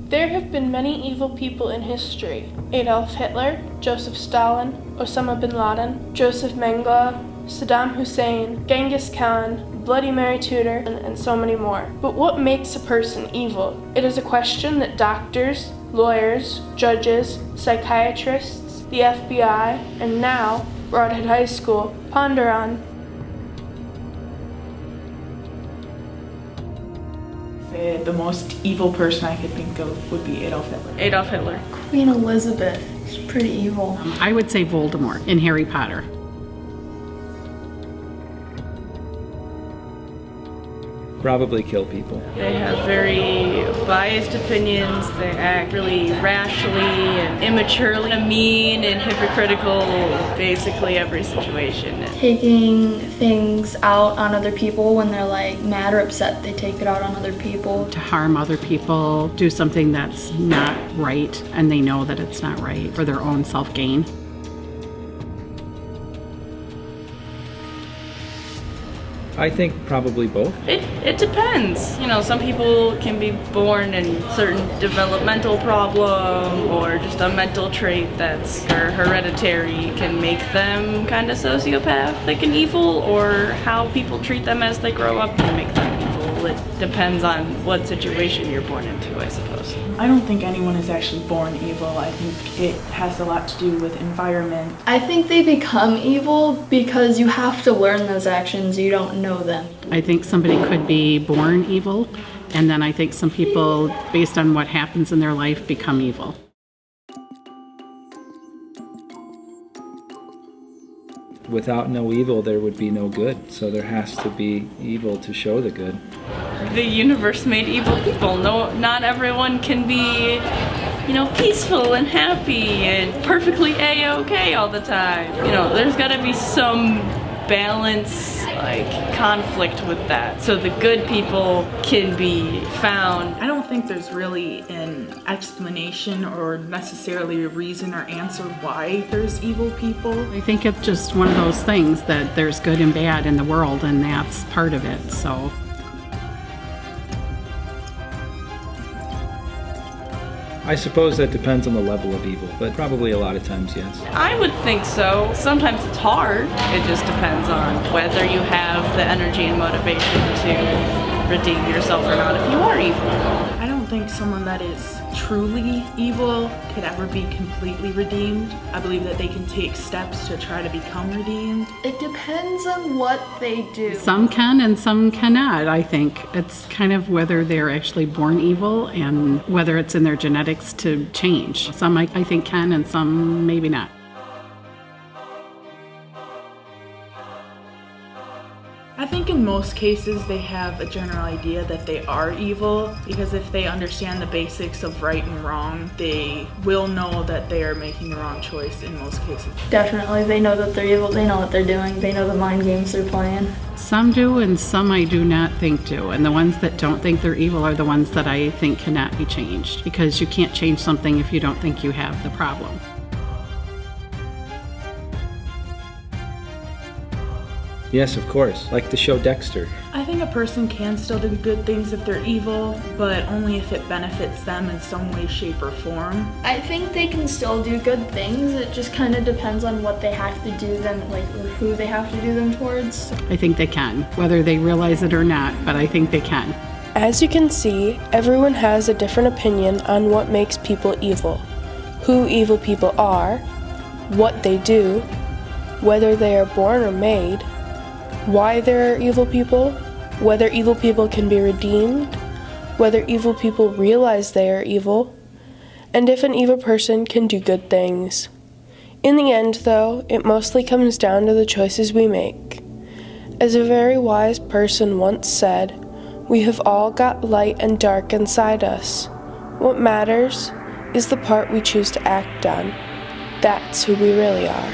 There have been many evil people in history. Adolf Hitler, Joseph Stalin, Osama bin Laden, Joseph Mengele, Saddam Hussein, Genghis Khan, Bloody Mary Tudor, and so many more. But what makes a person evil? It is a question that doctors, lawyers, judges, psychiatrists, the FBI, and now Brodhead High School ponder on. The most evil person I could think of would be Adolf Hitler. Adolf Hitler. Queen Elizabeth. She's pretty evil. I would say Voldemort in Harry Potter. Probably kill people. They have very biased opinions. They act really rashly and immaturely, mean and hypocritical, basically every situation. Taking things out on other people when they're like mad or upset, they take it out on other people. To harm other people, do something that's not right, and they know that it's not right for their own self-gain. I think probably both. It depends. You know, some people can be born in certain developmental problem or just a mental trait that's hereditary can make them kind of sociopathic and evil, or how people treat them as they grow up can make them evil. It depends on what situation you're born into, I suppose. I don't think anyone is actually born evil. I think it has a lot to do with environment. I think they become evil because you have to learn those actions. You don't know them. I think somebody could be born evil, and then I think some people, based on what happens in their life, become evil. Without no evil, there would be no good. So there has to be evil to show the good. The universe made evil people. No, not everyone can be, peaceful and happy and perfectly A-okay all the time. There's gotta be some balance, conflict with that, so the good people can be found. I don't think there's really an explanation or necessarily a reason or answer why there's evil people. I think it's just one of those things that there's good and bad in the world, and that's part of it, so. I suppose that depends on the level of evil, but probably a lot of times, yes. I would think so. Sometimes it's hard. It just depends on whether you have the energy and motivation to redeem yourself or not if you are evil. I don't think someone that is truly evil could ever be completely redeemed. I believe that they can take steps to try to become redeemed. It depends on what they do. Some can and some cannot, I think. It's kind of whether they're actually born evil and whether it's in their genetics to change. Some I think can and some maybe not. I think in most cases they have a general idea that they are evil, because if they understand the basics of right and wrong, they will know that they are making the wrong choice in most cases. Definitely, they know that they're evil, they know what they're doing, they know the mind games they're playing. Some do and some I do not think do, and the ones that don't think they're evil are the ones that I think cannot be changed, because you can't change something if you don't think you have the problem. Yes, of course. Like the show Dexter. I think a person can still do good things if they're evil, but only if it benefits them in some way, shape, or form. I think they can still do good things. It just kind of depends on what they have to do them, or who they have to do them towards. I think they can, whether they realize it or not, but I think they can. As you can see, everyone has a different opinion on what makes people evil, who evil people are, what they do, whether they are born or made, why there are evil people, whether evil people can be redeemed, whether evil people realize they are evil, and if an evil person can do good things. In the end, though, it mostly comes down to the choices we make. As a very wise person once said, we have all got light and dark inside us. What matters is the part we choose to act on. That's who we really are.